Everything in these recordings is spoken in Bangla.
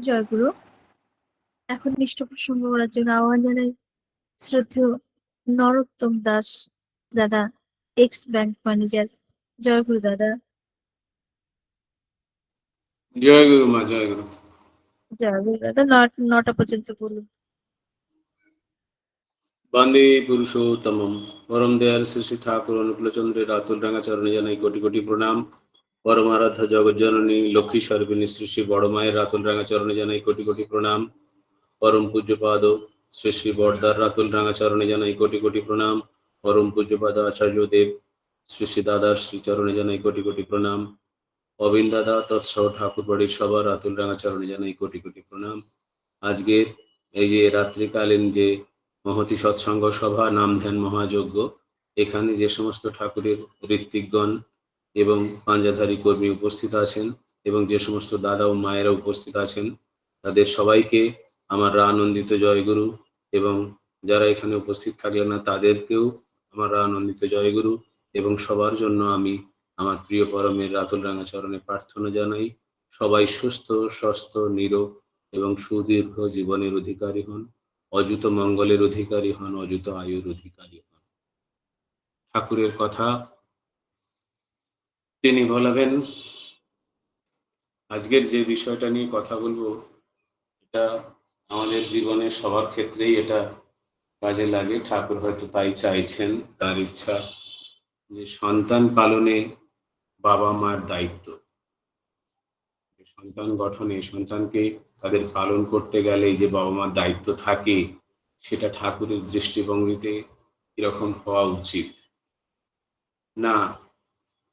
জয়গুরু। এখন মিষ্ট প্রসঙ্গ করার জন্য আহ্বান জানাই শ্রদ্ধেয় নরোত্তম দাস দাদা, এক্স ব্যাংক ম্যানেজার। জয়গুরু দাদা। জয় গুরু মা, জয় গুরু। জয়গুরু দাদা। নটা পর্যন্ত বলুন। বন্দে পুরুষোত্তমম পরম দয়াল শ্রী শ্রী ঠাকুর অনুকূলচন্দ্রের আতুল রাঙা চরণে জানাই কোটি কোটি প্রণাম। পরম আরাধ্য জগজ্জননী লক্ষ্মী স্বরূপিণী শ্রী শ্রী বড় মায়ের আতুল রাঙা চরণে জানাই কোটি কোটি প্রণাম। পরম পূজ্যপাদ শ্রী শ্রী বড়দার আতুল রাঙা চরণে জানাই কোটি কোটি প্রণাম। পরম পূজ্যপাদ আচার্য দেব শ্রী শ্রী দাদার শ্রী চরণে জানাই কোটি কোটি প্রণাম। অবিন দাদা তৎসহ ঠাকুর বাড়ির সবার আতুল রাঙা চরণে জানাই কোটি কোটি প্রণাম। আজকের এই যে রাত্রিকালীন যে মহতি সৎসঙ্গ সভা, নাম ধ্যান মহাযজ্ঞ, এখানে যে সমস্ত ঠাকুরের ঋত্বিকগণ এবং পাঞ্জাধারী কর্মী উপস্থিত আছেন এবং যে সমস্ত দাদা ও মায়েরা উপস্থিত আছেন, তাদের সবাইকে আমার আনন্দিত জয়গুরু, এবং যারা এখানে উপস্থিত থাকলেন না তাদেরকেও আমার আনন্দিত জয়গুরু। এবং সবার জন্য আমি আমার প্রিয় পরমের আতুল রাঙা চরণে প্রার্থনা জানাই, সবাই সুস্থ স্বাস্থ্য নিরোগ এবং সুদীর্ঘ জীবনের অধিকারী হন, অযুত মঙ্গলের অধিকারী হন, অযুত আয়ুর অধিকারী হন। ঠাকুরের কথা তিনি বলবেন। আজকের যে বিষয়টা নিয়ে কথা বলবো, এটা আমাদের জীবনের সবার ক্ষেত্রেই এটা কাজে লাগে। ঠাকুর হয়তো তাই চাইছেন, তার ইচ্ছা যে সন্তান পালনে বাবা মার দায়িত্ব, সন্তান গঠনে, সন্তানকে তাদের পালন করতে গেলে যে বাবা মার দায়িত্ব থাকে, সেটা ঠাকুরের দৃষ্টিভঙ্গিতে এরকম হওয়া উচিত না।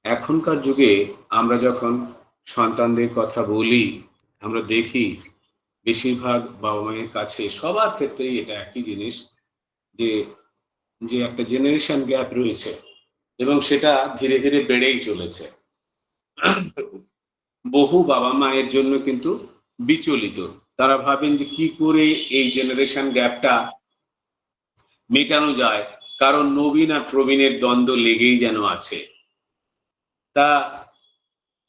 এখনকার যুগে আমরা যখন সন্তানদের কথা বলি, আমরা দেখি বেশিরভাগ বাবা মায়ের কাছে সবার ক্ষেত্রেই এটা একই জিনিস, যে যে একটা জেনারেশন গ্যাপ রয়েছে এবং সেটা ধীরে ধীরে বেড়েই চলেছে। বহু বাবা মায়ের জন্য কিন্তু বিচলিত, তারা ভাবেন যে কি করে এই জেনারেশন গ্যাপটা মেটানো যায়, কারণ নবীন আর প্রবীণের দ্বন্দ্ব লেগেই যেন আছে। তা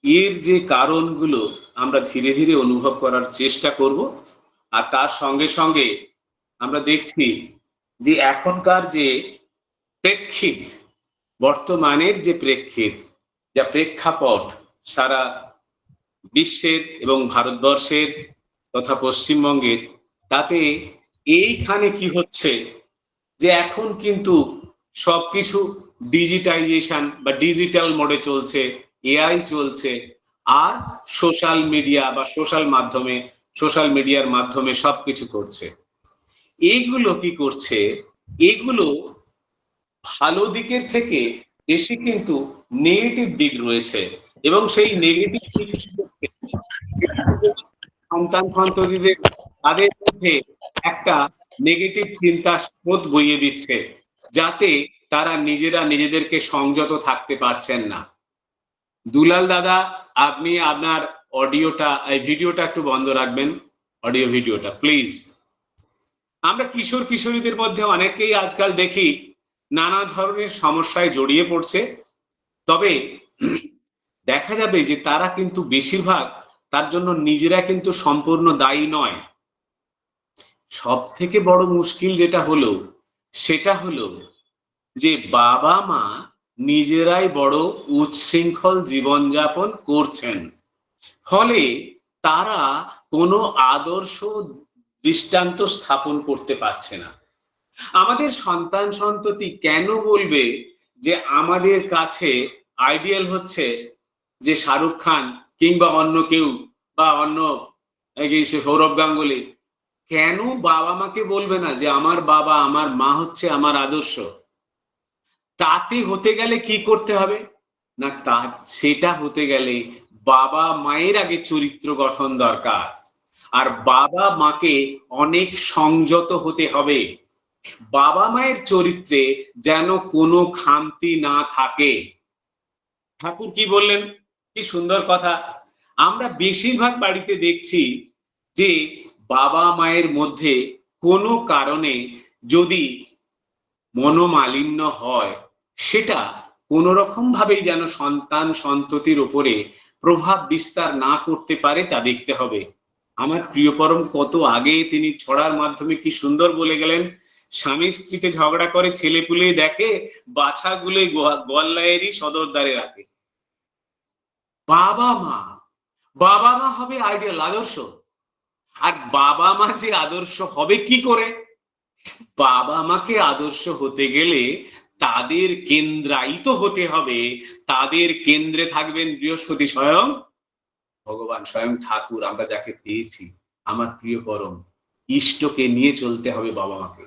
এর যে কারণগুলো আমরা ধীরে ধীরে অনুভব করার চেষ্টা করব, আর তার সঙ্গে সঙ্গে আমরা দেখছি যে এখনকার যে প্রেক্ষিত, বর্তমানের যে প্রেক্ষিত, যা প্রেক্ষাপট সারা বিশ্বের এবং ভারতবর্ষের তথা পশ্চিমবঙ্গের, তাতে এইখানে কি হচ্ছে যে এখন কিন্তু সবকিছু ডিজিটাইজেশন বা ডিজিটাল মোডে চলছে, এআই চলছে, আর সোশ্যাল মিডিয়া বা সোশ্যাল মিডিয়ার মাধ্যমে সবকিছু করছে। এইগুলো কি করছে, এগুলো ভালো দিকের থেকে বেশি কিন্তু নেগেটিভ দিক রয়েছে, এবং সেই নেগেটিভ দিক সন্তান সন্ততিদের, তাদের মধ্যে একটা নেগেটিভ চিন্তা স্রোত বইয়ে দিচ্ছে, যাতে তারা নিজেরা নিজেদেরকে সংযত থাকতে পারছেন না। দুলাল দাদা, আপনি আপনার অডিওটা, এই ভিডিওটা একটু বন্ধ রাখবেন, অডিও ভিডিওটা প্লিজ। আমরা কিশোর কিশোরীদের মধ্যে অনেকেই আজকাল দেখি নানা ধরনের সমস্যায় জড়িয়ে পড়ছে, তবে দেখা যাবে যে তারা কিন্তু বেশিরভাগ তার জন্য নিজেরা কিন্তু সম্পূর্ণ দায়ী নয়। সব থেকে বড় মুশকিল যেটা হলো, সেটা হলো যে বাবা মা নিজেরাই বড় উচ্ছৃঙ্খল জীবনযাপন করছেন, ফলে তারা কোনো আদর্শ দৃষ্টান্ত স্থাপন করতে পারছে না। আমাদের সন্তান সন্ততি কেন বলবে যে আমাদের কাছে আইডিয়াল হচ্ছে যে শাহরুখ খান কিংবা অন্য কেউ, বা অন্য সৌরভ গাঙ্গুলি? কেন বাবা মাকে বলবে না যে আমার বাবা আমার মা হচ্ছে আমার আদর্শ? তাতে হতে গেলে কি করতে হবে না, সেটা হতে গেলে বাবা মায়ের আগে চরিত্র গঠন দরকার, আর বাবা মাকে অনেক সংযত হতে হবে। বাবা মায়ের চরিত্রে যেন কোনো খামতি না থাকে। ঠাকুর কি বললেন, কি সুন্দর কথা। আমরা বেশিরভাগ বাড়িতে দেখছি যে বাবা মায়ের মধ্যে কোনো কারণে যদি মনোমালিন্য হয়, সেটা কোনো রকম ভাবেই যেন সন্তান সন্ততির উপরে প্রভাব বিস্তার না করতে পারে, তা দেখতে হবে। আমার প্রিয় পরম কত আগে তিনি ছড়ার মাধ্যমে কি সুন্দর বলে গেলেন, স্বামী স্ত্রীতে ঝগড়া করে ছেলে পুলে দেখে, বাছাগুলো গোয়াল্লায়েরই সদর দ্বারে রাখে। বাবা মা, বাবা মা হবে আইডিয়াল আদর্শ। আর বাবা মা যে আদর্শ হবে কি করে? বাবা মাকে আদর্শ হতে গেলে তাদের কেন্দ্রায়িত হতে হবে, তাদের কেন্দ্রে থাকবেন বৃহস্পতি স্বয়ং ভগবান, স্বয়ং ঠাকুর, আমরা যাকে পেয়েছি। আমার প্রিয় পরম, ইষ্টকে নিয়ে চলতে হবে বাবা মাকে।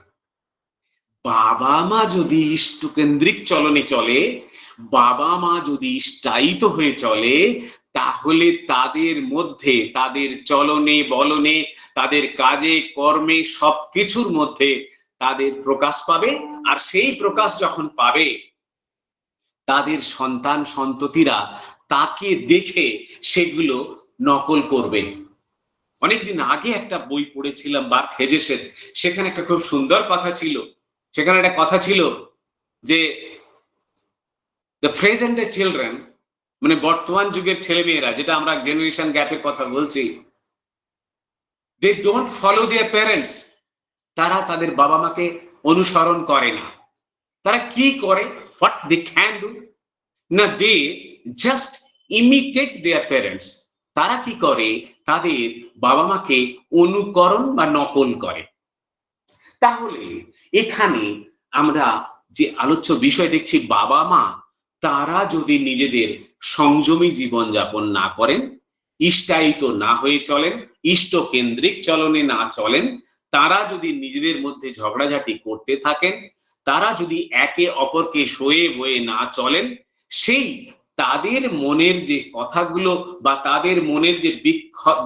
বাবা মা যদি ইষ্টকেন্দ্রিক চলনে চলে, বাবা মা যদি ইষ্টায়িত হয়ে চলে, তাহলে তাদের মধ্যে, তাদের চলনে বলনে, তাদের কাজে কর্মে সবকিছুর মধ্যে তাদের প্রকাশ পাবে। আর সেই প্রকাশ যখন পাবে, তাদের সন্তান সন্ততিরা তাকে দেখে সেগুলো নকল করবে। অনেকদিন আগে একটা বই পড়েছিলাম বার্ক হেজেসের, সেখানে একটা খুব সুন্দর কথা ছিল। সেখানে একটা কথা ছিল যে দ্য প্রেজেন্ট ডে চিলড্রেন, মানে বর্তমান যুগের ছেলে মেয়েরা, যেটা আমরা জেনারেশন গ্যাপের কথা বলছি, they don't follow their parents. তারা তাদের বাবা মাকে অনুসরণ করে না। তারা কি করে? হোয়াট দে ক্যান ডু, না they just imitate their parents. তারা কি করে? তাদের বাবা মাকে অনুকরণ বা নকল করে। তাহলে এখানে আমরা যে আলোচ্য বিষয় দেখছি, বাবা মা তারা যদি নিজেদের সংযমী জীবন যাপন না করেন, ইষ্টায়িত না হয়ে চলেন, ইষ্ট কেন্দ্রিক চলনে না চলেন, তারা যদি নিজেদের মধ্যে ঝগড়াঝাটি করতে থাকেন, তারা যদি একে অপরকে সয়ে বয়ে না চলেন, সেই তাদের মনের যে কথাগুলো বা তাদের মনের যে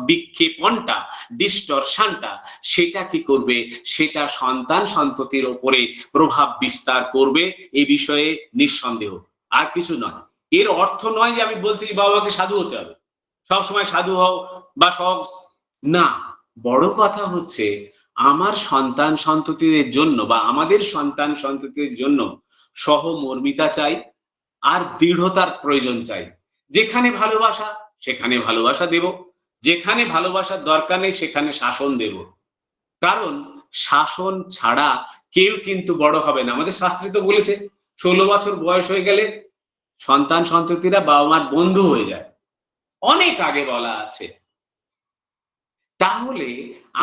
বিক্ষেপণটা, ডিস্টরশনটা, সেটা কি করবে? সেটা সন্তান সন্ততির উপরে প্রভাব বিস্তার করবে, এই বিষয়ে নিঃসন্দেহ। আর কিছু নয়। এর অর্থ নয় যে আমি বলছি বাবাকে সাধু হতে হবে, সবসময় সাধু হও বা সব, না। বড় কথা হচ্ছে আমার সন্তান সন্ততিদের জন্য বা আমাদের সন্তান সন্ততিদের জন্য সহমর্মিতা চাই, আর দৃঢ়তার প্রয়োজন চাই। যেখানে ভালোবাসা সেখানে ভালোবাসা দেব, যেখানে ভালোবাসার দরকার নেই সেখানে শাসন দেব। কারণ শাসন ছাড়া কেউ কিন্তু বড় হবে না। আমাদের শাস্ত্রে তো বলেছে 16 বছর বয়স হয়ে গেলে সন্তান সন্ততিরা বাবা মার বন্ধু হয়ে যায়, অনেক আগে বলা আছে। তাহলে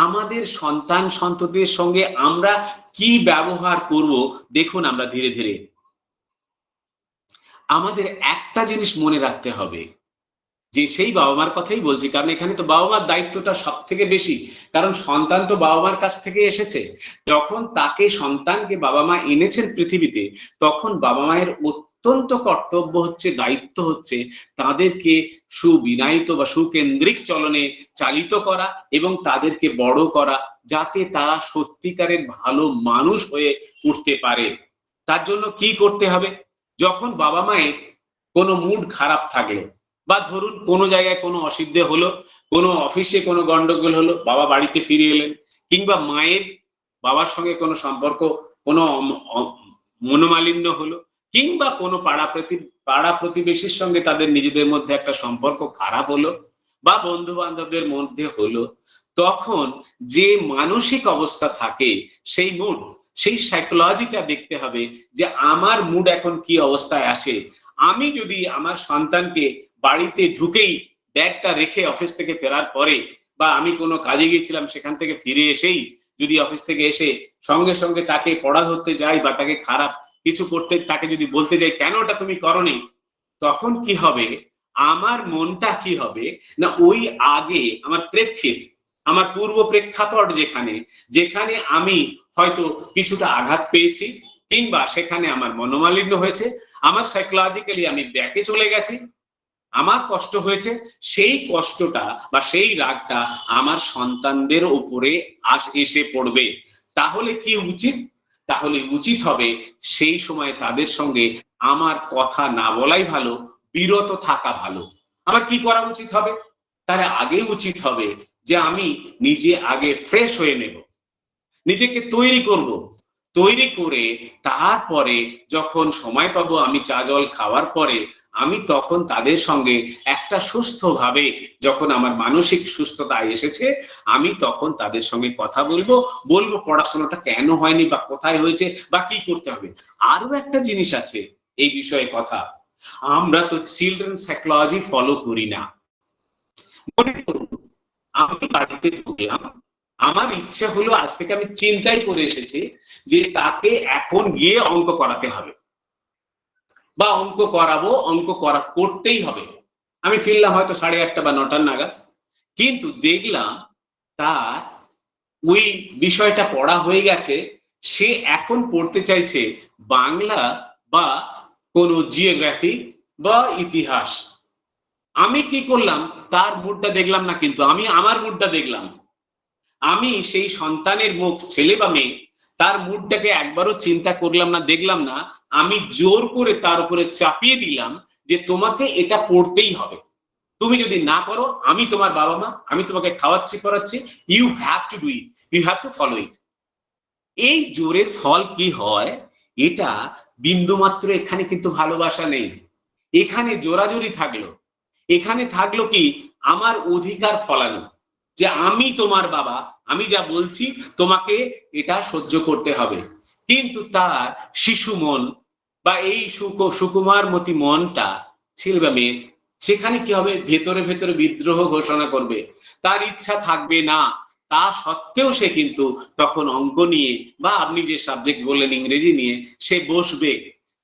আমাদের সন্তান সন্ততির সঙ্গে আমরা কি ব্যবহার করব, দেখুন আমরা ধীরে ধীরে আমাদের একটা জিনিস মনে রাখতে হবে, যে সেই বাবা মার কথাই বলছি, কারণ এখানে তো বাবা মার দায়িত্বটা সব থেকে বেশি। কারণ সন্তান তো বাবা মার কাছ থেকে এসেছে। যখন তাকে সন্তানকে বাবা মা এনেছেন পৃথিবীতে, তখন বাবা মায়ের অত্যন্ত কর্তব্য হচ্ছে, দায়িত্ব হচ্ছে তাদেরকে সুবিনায়িত বা সুকেন্দ্রিক চলনে চালিত করা এবং তাদেরকে বড় করা, যাতে তারা সত্যিকারের ভালো মানুষ হয়ে উঠতে পারে। তার জন্য কি করতে হবে? যখন বাবা মায়ের কোনো মুড খারাপ থাকলো, বা ধরুন কোনো জায়গায় কোনো অসুবিধে হলো, কোনো অফিসে কোনো গন্ডগোল হলো, বাবা বাড়িতে ফিরে এলেন, কিংবা মায়ের বাবার সঙ্গে কোনো সম্পর্ক, কোনো মনোমালিন্য হলো, কিংবা কোনো পাড়া প্রতিবেশীর সঙ্গে তাদের নিজেদের মধ্যে একটা সম্পর্ক খারাপ হলো, বা বন্ধু বান্ধবদের মধ্যে হলো, তখন যে মানসিক অবস্থা থাকে, সেই মুড, সেই সাইকোলজিটা দেখতে হবে যে আমার মুড এখন কি অবস্থায় আছে। আমি যদি আমার সন্তানকে বাড়িতে ঢুকেই ব্যাগটা রেখে অফিস থেকে ফেরার পরে, বা আমি কোনো কাজে গিয়েছিলাম সেখান থেকে ফিরে এসেই যদি অফিস থেকে এসে সঙ্গে সঙ্গে তাকে পড়া ধরতে যাই, বা তাকে খারাপ কিছু করতে, তাকে যদি বলতে যাই কেন ওটা তুমি করোনি, তখন কি হবে? আমার মনটা কি হবে না, ওই আগে আমার প্রেক্ষিত, আমার পূর্ব প্রেক্ষাপট যেখানে যেখানে আমি হয়তো কিছুটা আঘাত পেয়েছি, কিংবা সেখানে আমার মনোমালিন্য হয়েছে, আমার সাইকোলজিক্যালি আমি ব্যাকে চলে গেছি, আমার কষ্ট হয়েছে, সেই কষ্টটা বা সেই রাগটা আমার সন্তানদের উপরে এসে পড়বে। তাহলে কি উচিত? তাহলে উচিত হবে সেই সময় তাদের সঙ্গে আমার কথা না বলাই ভালো, বিরত থাকা ভালো। আমার কি করা উচিত হবে? তার আগে উচিত হবে যে আমি নিজে আগে ফ্রেশ হয়ে নেব, নিজেকে তৈরি করব, তৈরি করে তারপরে যখন সময় পাবো, আমি চা জল খাওয়ার পরে আমি তখন তাদের সঙ্গে একটা সুস্থভাবে, যখন আমার মানসিক সুস্থতা এসেছে, আমি তখন তাদের সঙ্গে কথা বলবো, পড়াশোনাটা কেন হয়নি বা কোথায় হয়েছে বা কি করতে হবে। আরো একটা জিনিস আছে এই বিষয়ে কথা, আমরা তো চিলড্রেন সাইকোলজি ফলো করি না। মনে করুন আমি বাড়িতে ঢুকলাম, আমার ইচ্ছা হলো আজ থেকে আমি চিন্তাই করে এসেছি যে তাকে এখন গিয়ে অঙ্ক করাতে হবে বা অঙ্ক করাবো, করতেই হবে। আমি ফিরলাম হয়তো 8:30 বা 9টার নাগাদ, কিন্তু দেখলাম তার ওই বিষয়টা পড়া হয়ে গেছে, সে এখন পড়তে চাইছে বাংলা বা কোনো জিওগ্রাফি বা ইতিহাস। আমি কি করলাম, তার মুডটা দেখলাম না, কিন্তু আমি আমার মুডটা দেখলাম। আমি সেই সন্তানের মুখ, ছেলে বা মেয়ে, তার মুডটাকে একবারও চিন্তা করলাম না, দেখলাম না। আমি জোর করে তার উপরে চাপিয়ে দিলাম যে তোমাকে এটা পড়তেই হবে। তুমি যদি না করো, আমি তোমার বাবা মা, আমি তোমাকে খাওয়াচ্ছি পড়াচ্ছি, you have to do it, you have to follow it. এই জোরের ফল কি হয়, এটা বিন্দুমাত্র এখানে কিন্তু ভালোবাসা নেই, এখানে জোরাজোরি থাকলো। এখানে থাকলো কি, আমার অধিকার ফলানো, যে আমি তোমার বাবা, আমি যা বলছি তোমাকে এটা সহ্য করতে হবে। কিন্তু তার শিশু মন বা এই সুকুমার মতি মনটা, ছেলে বা মেয়ে, সেখানে কি হবে, ভেতরে ভেতরে বিদ্রোহ ঘোষণা করবে, তার ইচ্ছা থাকবে না। তা সত্ত্বেও সে কিন্তু তখন অঙ্ক নিয়ে বা আপনি যে সাবজেক্ট বললেন ইংরেজি নিয়ে সে বসবে,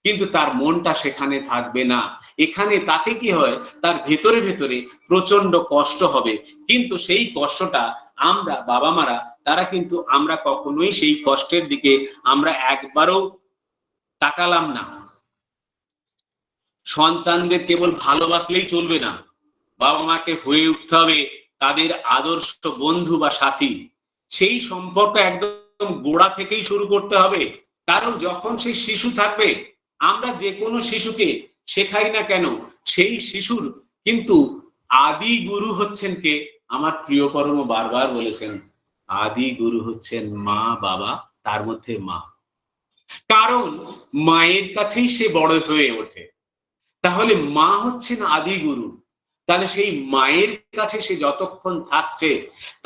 কিন্তু তার মনটা সেখানে থাকবে না। এখানে তাতে কি হয়, তার ভেতরে ভেতরে প্রচন্ড কষ্ট হবে। কিন্তু সেই কষ্টটা আমরা বাবা মারা, তারা কিন্তু আমরা কখনোই সেই কষ্টের দিকে আমরা একবারও তাকালাম না। সন্তানদের কেবল ভালোবাসলেই চলবে না, বাবা মাকে হয়ে উঠতে হবে তাদের আদর্শ বন্ধু বা সাথী। সেই সম্পর্ক একদম গোড়া থেকেই শুরু করতে হবে। কারণ যখন সেই শিশু থাকবে, আমরা যে কোনো শিশুকে শেখাই না কেন, সেই শিশুর কিন্তু আদি গুরু হচ্ছেন কে? আমার প্রিয় পরম বারবার বলেছেন, আদি গুরু হচ্ছেন মা বাবা, তার মধ্যে মা। কারণ মায়ের কাছেই সে বড় হয়ে ওঠে। তাহলে মা হচ্ছেন আদি গুরু। তাহলে সেই মায়ের কাছে সে যতক্ষণ থাকছে,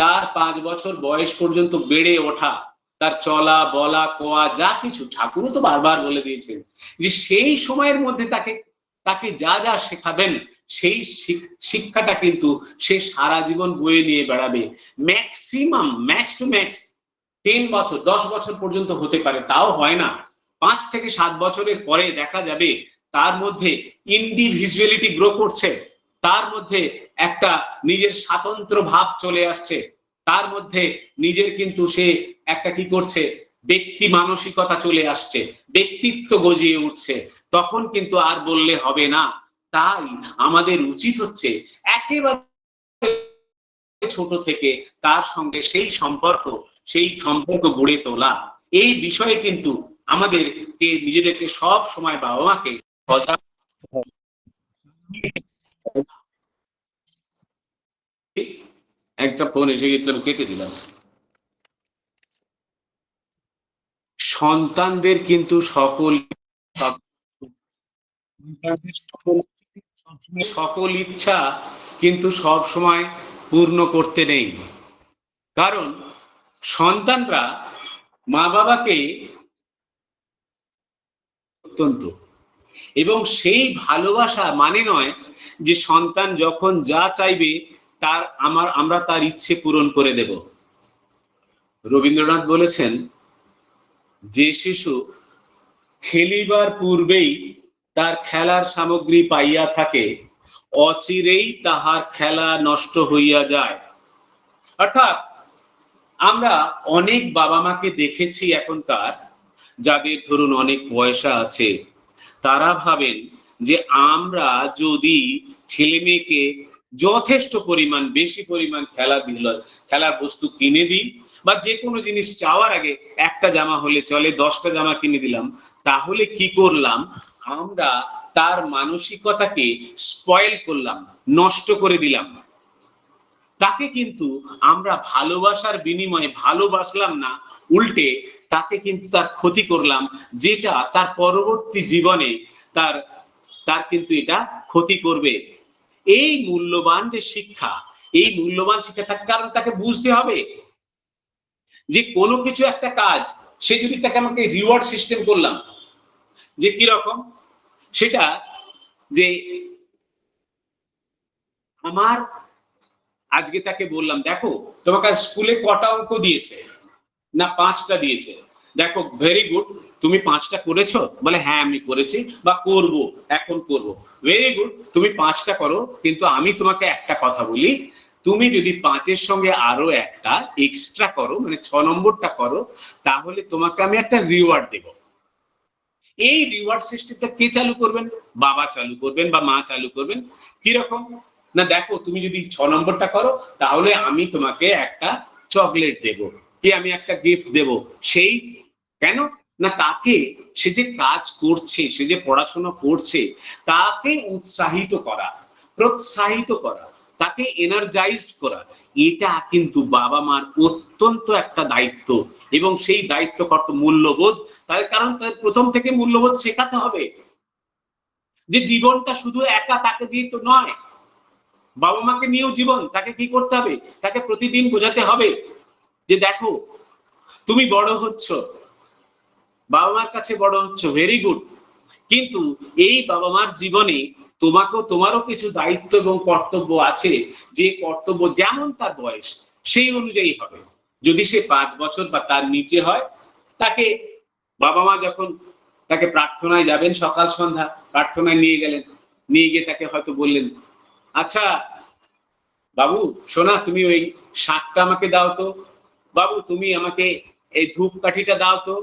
তার 5 বছর বয়স পর্যন্ত বেড়ে ওঠা, তার চলা বলা কোয়া যা কিছু, ঠাকুরও তো বারবার বলে দিয়েছেন যে সেই সময়ের মধ্যে তাকে তাকে যা যা শেখাবেন, সেই শিক্ষাটা কিন্তু সে সারা জীবন বয়ে নিয়ে বেড়াবে। ম্যাক্সিমাম, ম্যাক্স টু ম্যাক্স 10 বছর 10 বছর পর্যন্ত হতে পারে, তাও হয় না। 5 থেকে 7 বছরের পরে দেখা যাবে তার মধ্যে ইন্ডিভিজুয়ালিটি গ্রো করছে, তার মধ্যে একটা নিজের স্বাতন্ত্র ভাব চলে আসছে, তার মধ্যে নিজের কিন্তু সে একটা কি করছে, ব্যক্তি মানসিকতা চলে আসছে, ব্যক্তিত্ব গজিয়ে উঠছে। তখন কিন্তু আর বললে হবে না। তাই আমাদের উচিত হচ্ছে একেবারে ছোট থেকে তার সঙ্গে সেই সম্পর্ক গড়ে তোলা। এই বিষয়ে কিন্তু আমাদেরকে নিজেদেরকে সব সময় বাবা মাকে সজাগ, একটা ফোন এসে গেছিল, কেটে দিলাম। সন্তানদের কিন্তু সকল ইচ্ছা কিন্তু সব সময় পূর্ণ করতে নেই। কারণ সন্তানরা মা বাবাকে অত্যন্ত, এবং সেই ভালোবাসা মানে নয় যে সন্তান যখন যা চাইবে আমরা তার ইচ্ছে পূরণ করে দেব। রবীন্দ্রনাথ বলেছেন, যে শিশু খেলিবার পূর্বেই তার খেলার সামগ্রী পাইয়া থাকে, অচিরেই তাহার খেলা নষ্ট হইয়া যায়। অর্থাৎ আমরা অনেক বাবা মাকে দেখেছি এখনকার, যাদের ধরুন অনেক পয়সা আছে, তারা ভাবেন যে আমরা যদি ছেলে মেয়েকে যথেষ্ট পরিমাণ, বেশি পরিমাণ খেলার বস্তু কিনে দিই, বা যে কোনো জিনিস চাওয়ার আগে একটা জামা হলে চলে 10টা জামা কিনে দিলাম, তাহলে কি করলাম, আমরা তার মানসিকতাকে স্পয়েল করলাম, নষ্ট করে দিলাম। তাকে কিন্তু আমরা ভালোবাসার বিনিময়ে ভালোবাসলাম না, উল্টে তাকে কিন্তু তার ক্ষতি করলাম, যেটা তার পরবর্তী জীবনে তার তার কিন্তু এটা ক্ষতি করবে। এই মূল্যবান যে শিক্ষা, এই মূল্যবান শিক্ষা থাকার কারণ তাকে বুঝতে হবে যে কোনো কিছু একটা কাজ, সে যদি তাকে আমাকে রিওয়ার্ড সিস্টেম করলাম, যে কি রকম, সেটা যে আমার আজকে তাকে বললাম, দেখো তোমাকে স্কুলে কটা অঙ্ক দিয়েছে, না 5টা দিয়েছে, দেখো ভেরি গুড, তুমি 5টা করেছো, বলে হ্যাঁ আমি করেছি বা করব, এখন করব, ভেরি গুড, তুমি 5টা করো, কিন্তু আমি তোমাকে একটা কথা বলি, তুমি যদি 5-এর সঙ্গে আরো একটা এক্সট্রা করো, মানে 6 নম্বরটা করো, তাহলে তোমাকে আমি একটা রিওয়ার্ড দেব। এই রিওয়ার্ড সিস্টেমটা কে চালু করবেন? বাবা চালু করবেন বা মা চালু করবেন। কিরকম? না দেখো তুমি যদি 6 নম্বরটা করো, তাহলে আমি তোমাকে একটা চকলেট দেব, কি আমি একটা গিফট দেব। সেই কেন? না তাকে, সে যে কাজ করছে, সে যে পড়াশোনা করছে, তাকে উৎসাহিত করা, প্রোৎসাহিত করা, তাকে এনার্জাইজড করা, এটা কিন্তু বাবা মার অত্যন্ত একটা দায়িত্ব। এবং সেই দায়িত্ব কর্তব্য মূল্যবোধ, তার কারণ তাদের প্রথম থেকে মূল্যবোধ শেখাতে হবে যে জীবনটা শুধু একা তাকে দিয়ে তো নয়, বাবা মাকে নিয়েও জীবন, তাকে কি করতে হবে, তাকে প্রতিদিন বোঝাতে হবে যে দেখো তুমি বড় হচ্ছ, বাবা মার কাছে বড় হচ্ছ, ভেরি গুড, কিন্তু এই বাবা মার জীবনে তোমারও কিছু দায়িত্ব এবং কর্তব্য আছে, যে কর্তব্য যেমন তার বয়স সেই অনুযায়ী হবে। যদি সে 5 বছর বা তার নিচে হয়, তাকে বাবা মা যখন তাকে প্রার্থনায় যাবেন, সকাল সন্ধ্যা প্রার্থনায় নিয়ে গেলেন, নিয়ে গিয়ে তাকে হয়তো বললেন, আচ্ছা বাবু সোনা, তুমি ওই শাকটা আমাকে দাও তো, বাবু তুমি আমাকে এই ধূপকাঠিটা দাও তো।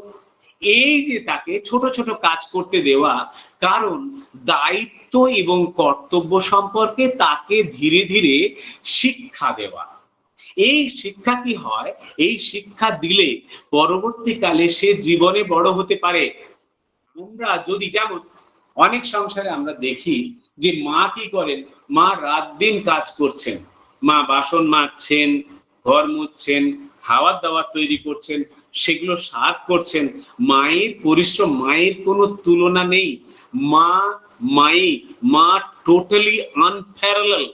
এই যে তাকে ছোট ছোট কাজ করতে দেওয়া, কারণ দায়িত্ব এবং কর্তব্য সম্পর্কে তাকে ধীরে ধীরে শিক্ষা দেওয়া। এই শিক্ষা কি হয়, এই শিক্ষা দিলে পরবর্তীকালে সে জীবনে বড় হতে পারে। আমরা যদি যেমন অনেক সংসারে আমরা দেখি যে মা কি করেন, মা রাত দিন কাজ করছেন, মা বাসন মাজছেন, ঘর মুছছেন, খাবার দাবার তৈরি করছেন, সেগুলো সাফ করছেন, মায়ের পরিশ্রম, মায়ের কোনো তুলনা নেই। মা মাই মা টোটালি আনপ্যারালাল।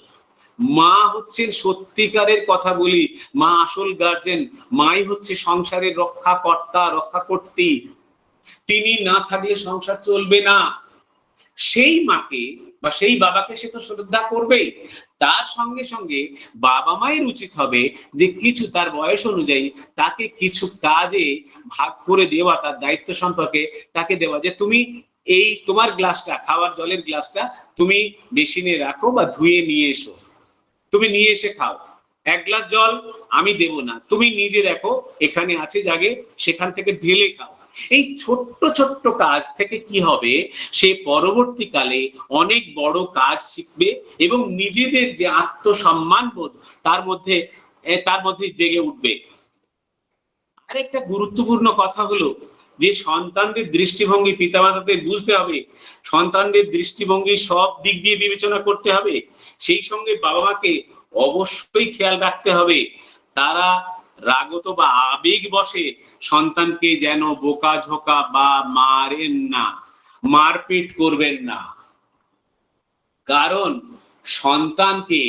মা হচ্ছেন সত্যিকারের কথা বলি, মা আসল গার্জেন, মাই হচ্ছে সংসারের রক্ষাকর্তা, রক্ষাকর্ত্রী। তিনি না থাকলে সংসার চলবে না। সেই মাকে বা সেই বাবাকে সে তো শ্রদ্ধা করবেই, তার সঙ্গে সঙ্গে বাবা মায়ের উচিত হবে যে কিছু তার বয়স অনুযায়ী তাকে কিছু কাজে ভাগ করে দেওয়া, তার দায়িত্ব সম্পর্কে তাকে দেওয়া, যে তুমি এই তোমার গ্লাসটা, খাওয়ার জলের গ্লাসটা তুমি বেসিনে রাখো বা ধুয়ে নিয়ে এসো, তুমি নিয়ে এসে খাও। 1 গ্লাস জল আমি দেব না, তুমি নিজে দেখো এখানে আছে জাগে, সেখান থেকে ঢেলে খাও। এই ছোট্ট ছোট্ট কাজ থেকে কি হবে, সে পরবর্তীকালে অনেক বড় কাজ শিখবে এবং নিজেদের যে আত্মসম্মান বোধ তার মধ্যে জেগে উঠবে। আরেকটা গুরুত্বপূর্ণ কথা হলো যে সন্তানদের দৃষ্টিভঙ্গি পিতামাতাদের বুঝতে হবে, সন্তানদের দৃষ্টিভঙ্গি সব দিক দিয়ে বিবেচনা করতে হবে, সেই সঙ্গে বাবা মাকে অবশ্যই খেয়াল রাখতে হবে তারা রাগত বা আবেগ বশে সন্তানকে যেন বোকাঝোকা বা মারেন না, মারপিট করবেন না। কারণ সন্তানকে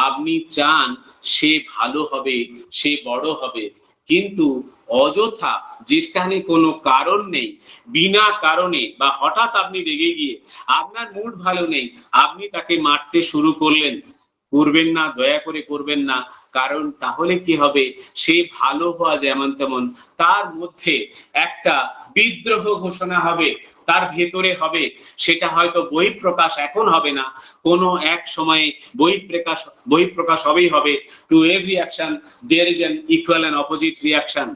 আপনি চান সে ভালো হবে, সে বড় হবে, কিন্তু অযথা, যেখানে কোনো কারণ নেই, বিনা কারণে বা হঠাৎ আপনি রেগে গিয়ে, আপনার মুড ভালো নেই, আপনি তাকে মারতে শুরু করলেন, করবেন না, দয়া করে করবেন না। কারণ তাহলে কি হবে, সে ভালো হওয়া যেমন তেমন, তার মধ্যে একটা বিদ্রোহ ঘোষণা হবে, তার ভেতরে হবে, সেটা হয়তো বহিঃপ্রকাশ এখন হবে না, কোনো এক সময়ে বহিঃপ্রকাশ হবেই হবে। To every action there is an equal and opposite reaction.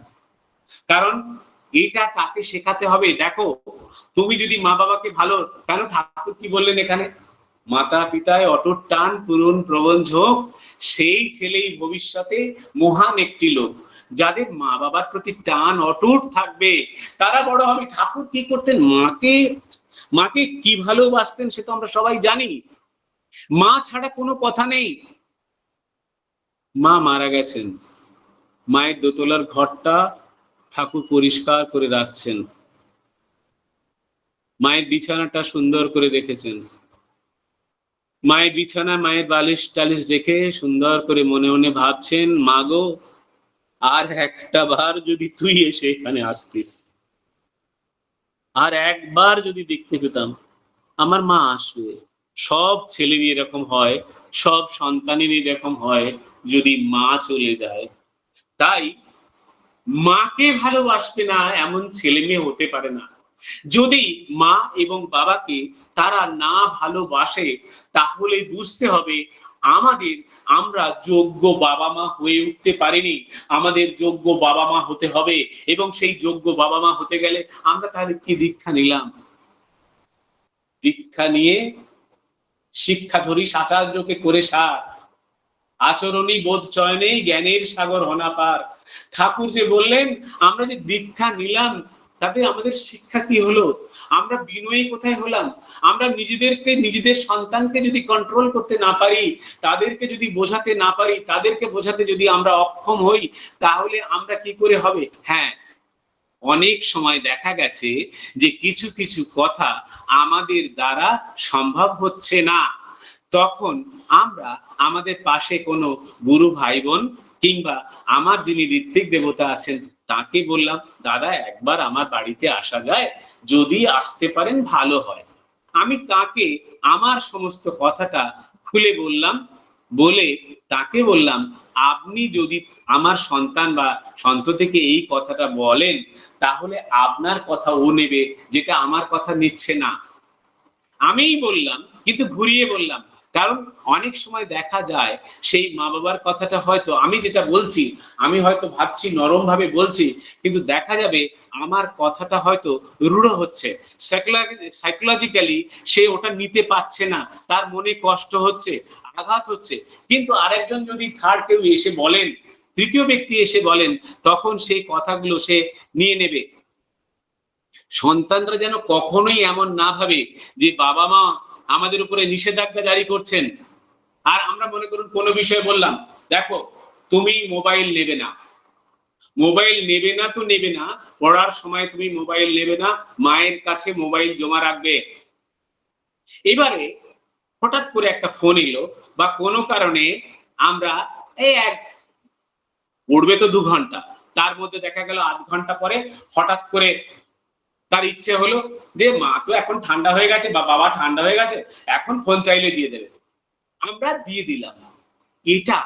কারণ এটা তাকে শেখাতে হবে, দেখো তুমি যদি মা বাবাকে ভালো, কেন ঠাকুর কি বললেন এখানে, মাতা পিতায় অটুট টান পূরণ প্রবণ ঝোঁক, সেই ছেলেই ভবিষ্যতে মহান একটি লোক। যাদের মা বাবার প্রতি টান অটুট থাকবে তারা বড় হবে। ঠাকুর কি করতেন, মাকে মাকে কি ভালোবাসতেন সে তো আমরা সবাই জানি। মা ছাড়া কোনো কথা নেই। মা মারা গেছেন, মায়ের দোতলার ঘরটা ঠাকুর পরিষ্কার করে রাখছেন, মায়ের বিছানাটা সুন্দর করে রেখেছেন, মায়ের বিছানা, মায়ের বালিশ টালিশ রেখে সুন্দর করে মনে মনে ভাবছেন, মা গো, আর একটা বার যদি তুই এসে এখানে আসতিস, আর একবার যদি দেখতে পেতাম। আমার মা আসবে। সব ছেলেরই এরকম হয়, সব সন্তানেরই এরকম হয় যদি মা চলে যায়। তাই মাকে ভালোবাসবে না এমন ছেলে-মেয়ে হতে পারে না। যদি মা এবং বাবাকে তারা না ভালোবাসে, তাহলে বুঝতে হবে আমাদের আমরা যোগ্য বাবা-মা হয়ে উঠতে পারিনি। আমাদের যোগ্য বাবা-মা হতে হবে এবং সেই যোগ্য বাবা-মা হতে গেলে আমরা তাহলে কি দীক্ষা নিলাম? দীক্ষা নিয়ে শিক্ষাধরী আচার্যকে করে সার, আচরণী বোধ চয়নেই জ্ঞানের সাগর হনা পার। ঠাকুর যে বললেন আমরা যে দীক্ষা নিলাম তাতে আমাদের শিক্ষা কি হলো? আমরা বিনয়ী কোথায় হলাম? আমরা নিজেদেরকে নিজেদের সন্তানকে যদি কন্ট্রোল করতে না পারি, তাদেরকে যদি বোঝাতে না পারি, তাদেরকে বোঝাতে যদি আমরা অক্ষম হই, তাহলে আমরা কি করে হবে? হ্যাঁ, অনেক সময় দেখা গেছে যে কিছু কিছু কথা আমাদের দ্বারা সম্ভব হচ্ছে না, তখন আমরা আমাদের পাশে কোনো গুরু ভাই বোন কিংবা আমার যিনি ঋত্বিক দেবতা আছেন তাকে বললাম, দাদা একবার আমার বাড়িতে আসা যায়, যদি আসতে পারেন ভালো হয়। আমি তাকে আমার সমস্ত কথাটা খুলে বললাম, বলে তাকে বললাম, আপনি যদি আমার সন্তান বা সন্ততিকে এই কথাটা বলেন, তাহলে আপনার কথা ও নেবে, যেটা আমার কথা নিচ্ছে না। আমিই বললাম, কিন্তু ঘুরিয়ে বললাম। কারণ অনেক সময় দেখা যায় সেই মা-বাবার কথাটা হয়তো আমি যেটা বলছি, আমি হয়তো ভাবছি নরমভাবে বলছি, কিন্তু দেখা যাবে আমার কথাটা হয়তো রূঢ় হচ্ছে। সাইকোলজিক্যালি সে ওটা নিতে পারছে না। তার মনে কষ্ট হচ্ছে, আঘাত হচ্ছে। কিন্তু আরেকজন যদি থার্ড কেউ এসে বলেন, তৃতীয় ব্যক্তি এসে বলেন, তখন সেই কথাগুলো সে নিয়ে নেবে। সন্তানরা যেন কখনোই এমন না ভাবে যে বাবা-মা আমাদের উপরে নিষেধাজ্ঞা জারি করছেন। আর আমরা মনে করুন কোনো বিষয়ে বললাম, দেখো তুমি মোবাইল নেবে না। মোবাইল নেবে না তো নেবে না, পড়ার সময় তুমি মোবাইল নেবে না, মায়ের কাছে মোবাইল জমা রাখবে। এবারে হঠাৎ করে একটা ফোন এলো বা কোনো কারণে আমরা এই পড়বে তো ২ ঘন্টা। তার মধ্যে দেখা গেল ৮ ঘন্টা পরে হঠাৎ করে তার ইচ্ছে হলো যে মা তো এখন ঠান্ডা হয়ে গেছে বা বাবা ঠান্ডা হয়ে গেছে, এখন ফোন চাইলে দিয়ে দেবে। আমরা দিয়ে দিলাম। এটা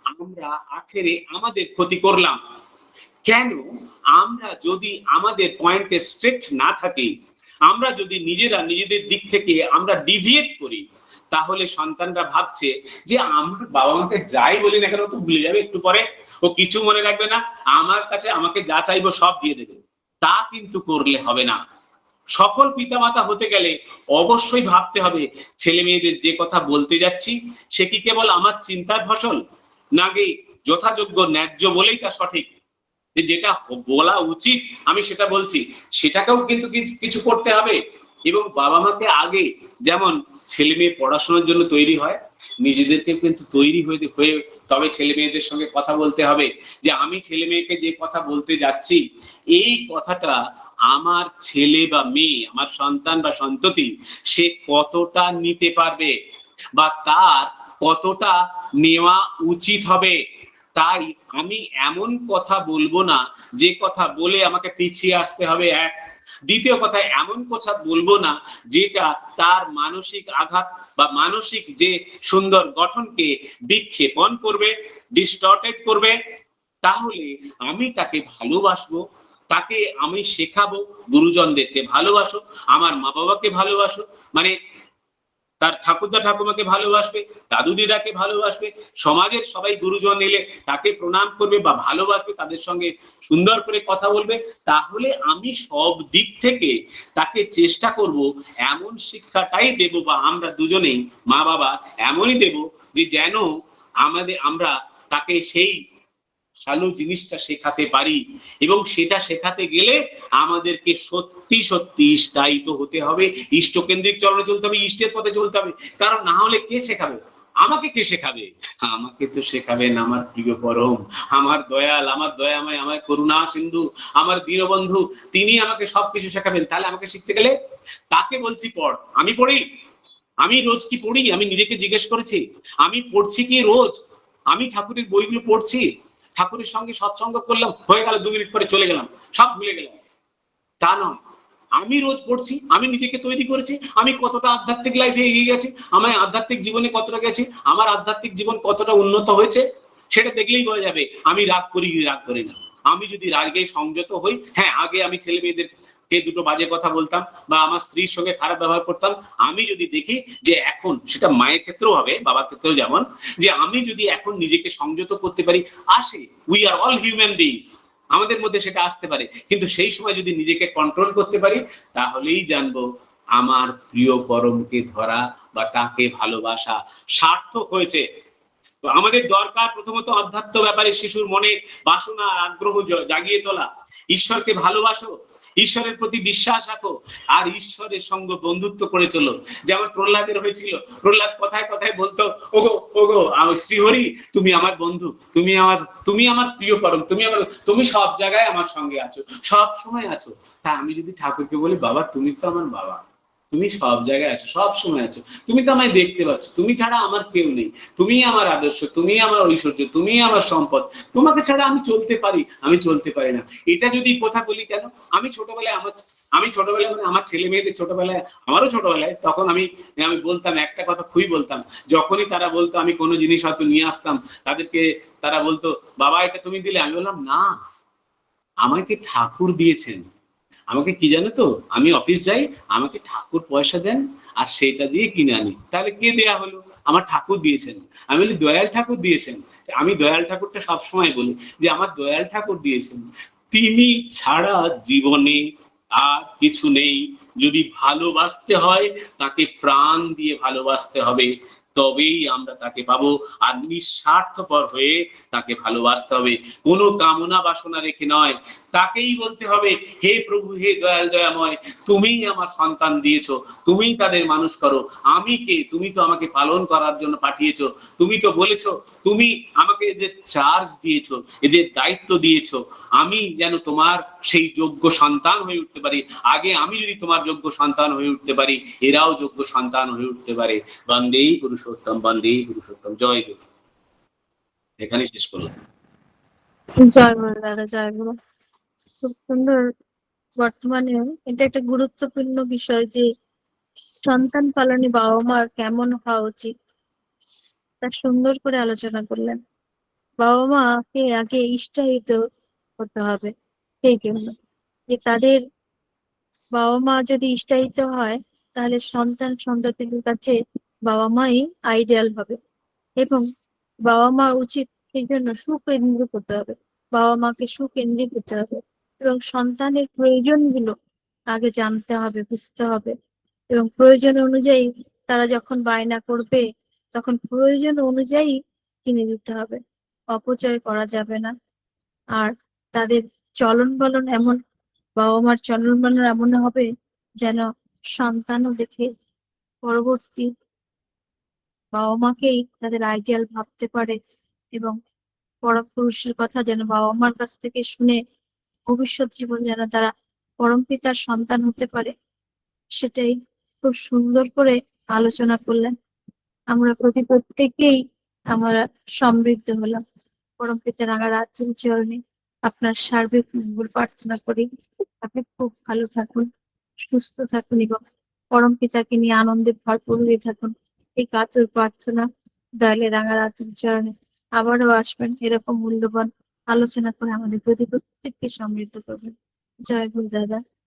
আমরা আখেরে আমাদের ক্ষতি করলাম। কেন? আমরা যদি আমাদের পয়েন্টে স্ট্রিক্ট না থাকি, আমরা যদি নিজেরা নিজেদের দিক থেকে আমরা ডিভিয়েট করি, তাহলে সন্তানরা ভাবছে যে আমার বাবা-মাকে যাই বলি না কেন তো ভুলে যাবে একটু পরে, ও কিছু মনে রাখবে না, আমার কাছে আমাকে যা চাইবো সব দিয়ে দেবে। তা কিন্তু করলে হবে না। সফল পিতামাতা হতে গেলে অবশ্যই ভাবতে হবে ছেলে মেয়েদের যে কথা বলতে যাচ্ছি সে কি কেবল আমার চিন্তার ফসল, নাকি যথাযোগ্য ন্যায্য বলেই তা সঠিক। যেটা বলা উচিত আমি সেটা বলছি, সেটাকেও কিন্তু কিছু করতে হবে। এবং বাবা মাকে আগে যেমন ছেলে মেয়ে পড়াশোনার জন্য তৈরি হয়, নিজেদেরকে কিন্তু তৈরি হয়ে হয়ে তবে ছেলে মেয়েদের সঙ্গে কথা বলতে হবে যে আমি ছেলে মেয়েকে যে কথা বলতে যাচ্ছি এই কথাটা আমার ছেলে বা মেয়ে, আমার সন্তান বা সন্ততি সে কতটা নিতে পারবে বা তার কতটা নেওয়া উচিত হবে। তাই আমি এমন কথা বলবো না যে কথা বলে আমাকে পিছিয়ে আসতে হবে, এক। দ্বিতীয় কথা, এমন কথা বলবো না যেটা তার মানসিক আঘাত বা মানসিক যে সুন্দর গঠনকে বিক্ষেপণ করবে, ডিস্টর্টেড করবে। তাহলে আমি তাকে ভালোবাসবো, তাকে আমি শেখাবো গুরুজনদেরকে ভালোবাসো, আমার মা বাবাকে ভালোবাসো, মানে তার ঠাকুরদা ঠাকুমাকে ভালোবাসবে, দাদু দিদাকে ভালোবাসবে, সমাজের সবাই গুরুজন এলে তাকে প্রণাম করবে বা ভালোবাসবে, তাদের সঙ্গে সুন্দর করে কথা বলবে। তাহলে আমি সব দিক থেকে তাকে চেষ্টা করব এমন শিক্ষাটাই দেব বা আমরা দুজনেই মা বাবা এমনই দেব যে যেন আমরা তাকে সেই ভালো জিনিসটা শেখাতে পারি। এবং সেটা শেখাতে গেলে আমাদেরকে সত্যি সত্যি ইষ্টায়িত হতে হবে, ইষ্টকেন্দ্রিক চরণে চলতে হবে, ইষ্টের পথে চলতে হবে। কারণ না হলে কে শেখাবে? আমাকে কে শেখাবে? আমাকে তো শেখাবেন আমার প্রিয় পরম, আমার দয়াল, আমার দয়াময়, আমার করুণা সিন্ধু, আমার দীনবন্ধু, তিনি আমাকে সবকিছু শেখাবেন। তাহলে আমাকে শিখতে গেলে তাকে বলছি পড়, আমি পড়ি? আমি রোজ কি পড়ি? আমি নিজেকে জিজ্ঞেস করেছি। আমি পড়ছি কি রোজ? আমি ঠাকুরের বইগুলো পড়ছি, ঠাকুরের সঙ্গে সৎসঙ্গ করলাম, হয়ে গেল 2 মিনিট পরে চলে গেলাম, সব ভুলে গেলাম। তা নয়। আমি রোজ পড়ছি, আমি নিজেকে তৈরি করেছি, আমি কতটা আধ্যাত্মিক লাইফে এগিয়ে গেছি, আমার আধ্যাত্মিক জীবনে কতটা গেছি, আমার আধ্যাত্মিক জীবন কতটা উন্নত হয়েছে, সেটা দেখলেই বোঝা যাবে আমি রাগ করি কি রাগ করি না। আমি যদি রাগে সংযত হই, হ্যাঁ আগে আমি ছেলে মেয়েদেরকে দুটো বাজে কথা বলতাম বা আমার স্ত্রীর সঙ্গে খারাপ ব্যবহার করতাম। আমি যদি দেখি যে এখন, সেটা মায়ের ক্ষেত্রেও হবে, বাবার ক্ষেত্রেও যেমন, যে আমি যদি এখন নিজেকে সংযত করতে পারি, আসে, we are all human beings, আমাদের মধ্যে সেটা আসতে পারে, কিন্তু সেই সময় যদি নিজেকে কন্ট্রোল করতে পারি, তাহলেই জানবো আমার প্রিয় পরমকে ধরা বা তাকে ভালোবাসা সার্থক হয়েছে। তো আমাদের দরকার প্রথমত অধ্যাত্ম ব্যাপারে শিশুর মনে বাসনা আর আগ্রহ জাগিয়ে তোলা। ঈশ্বরকে ভালোবাসো, ঈশ্বরের প্রতি বিশ্বাস রাখো, আর ঈশ্বরের সঙ্গে বন্ধুত্ব করে চলো। যেমন প্রহ্লাদের হয়েছিল, প্রহ্লাদ কথায় কথায় বলতো, ওগো ওগো শ্রীহরি, তুমি আমার বন্ধু, তুমি আমার প্রিয় পরম, তুমি সব জায়গায় আমার সঙ্গে আছো, সব সময় আছো। তা আমি যদি ঠাকুরকে বলি, বাবা তুমি তো আমার বাবা, তুমি সব জায়গায় আছো, সব সময় আছো, তুমি তো আমায় দেখতে পাচ্ছ, তুমি ছাড়া আমার কেউ নেই, তুমি আমার আদর্শ, তুমি আমার ঐশ্বর্য, তুমি আমার সম্পদ, তোমাকে ছাড়া আমি চলতে পারি, আমি চলতে পারি না। এটা যদি কথা বলি কেন? আমি ছোটবেলায় মানে আমার ছেলে মেয়েদের ছোটবেলায়, আমারও ছোটবেলায়, তখন আমি আমি বলতাম একটা কথা, খুবই বলতাম। যখনই তারা বলতো আমি কোনো জিনিস হয়তো নিয়ে আসতাম তাদেরকে, তারা বলতো, বাবা এটা তুমি দিলে, আমি বললাম না, আমাকে ঠাকুর দিয়েছেন। আমাকে কি জানো তো, আমি অফিস যাই, আমাকে ঠাকুর পয়সা দেন, আর সেটা দিয়ে কিনে আনি। তাহলে কে দেয়া হলো? আমার ঠাকুর দিয়েছেন। আমি বলি দয়াল ঠাকুর দিয়েছেন। আমি দয়াল ঠাকুরটা সবসময় বলি যে আমার দয়াল ঠাকুর দিয়েছেন, তিনি ছাড়া জীবনে আর কিছু নেই। যদি ভালোবাসতে হয়, তাকে প্রাণ দিয়ে ভালোবাসতে হবে, তবেই আমরা তাকে পাবো। আর নিঃস্বার্থপর হয়ে তাকে ভালোবাসতে হবে, কোনো কামনা বাসনা রেখে নয়। তাকেই বলতে হবে, হে প্রভু, হে দয়াল দয়াময়, তুমিই আমার সন্তান দিয়েছো, তুমিই তাদের মানুষ করো, আমি কে? তুমি তো আমাকে পালন করার জন্য পাঠিয়েছো, তুমি তো বলেছো, তুমি আমাকে এদের চার্জ দিয়েছো, এদের দায়িত্ব দিয়েছো, আমি যেন তোমার সেই যোগ্য সন্তান হয়ে উঠতে পারি। আগে আমি যদি তোমার যোগ্য সন্তান হয়ে উঠতে পারি, এরাও যোগ্য সন্তান হয়ে উঠতে পারে। বন্দেই পুরুষোত্তম, বন্দেই পুরুষোত্তম। জয় গুরু। এখানেই শেষ করলাম। জয় গুরু দাদা, জয় গুরু। খুব সুন্দর। বর্তমানে এটা একটা গুরুত্বপূর্ণ বিষয় যে সন্তান পালনে বাবা মার কেমন হওয়া উচিত, তা সুন্দর করে আলোচনা করলেন। বাবা মাকে আগে ইষ্টায়িত হতে হবে, সেই জন্য যে তাদের বাবা মা যদি ইষ্টায়িত হয়, তাহলে সন্তান সন্ততিদের কাছে বাবা মাই আইডিয়াল হবে। এবং বাবা মা উচিত সেই জন্য সুকেন্দ্রিক হতে হবে, বাবা মাকে সুকেন্দ্রিক হতে হবে, এবং সন্তানের প্রয়োজনগুলো আগে জানতে হবে, বুঝতে হবে, এবং প্রয়োজন অনুযায়ী তারা যখন বায়না করবে, তখন প্রয়োজন অনুযায়ী কিনে দিতে হবে, অপচয় করা যাবে না। আর তাদের চলন বলন এমন, বাবা মার চলন বলন এমন হবে যেন সন্তানও দেখে পরবর্তী বাবা মাকেই তাদের আইডিয়াল ভাবতে পারে, এবং পরপুরুষের কথা যেন বাবা মার কাছ থেকে শুনে ভবিষ্যৎ জীবন যেন তারা পরমপিতার সন্তান হতে পারে, সেটাই খুব সুন্দর করে আলোচনা করলেন। আমরা প্রত্যেকেই আমরা সমৃদ্ধ হলাম। পরমপিতার রাঙা রাত্রির চরণে আপনার সার্বিক মঙ্গল প্রার্থনা করি। আপনি খুব ভালো থাকুন, সুস্থ থাকুন, এবং পরমপিতাকে নিয়ে আনন্দে ভরপুর হয়ে থাকুন। এই কাতর প্রার্থনা দয়ালে রাঙা রাত্রির চরণে। আবারও আসবেন, এরকম মূল্যবান আলোচনা করে আমাদের প্রত্যেককে সমৃদ্ধ করবেন। জয় গুরু দাদা।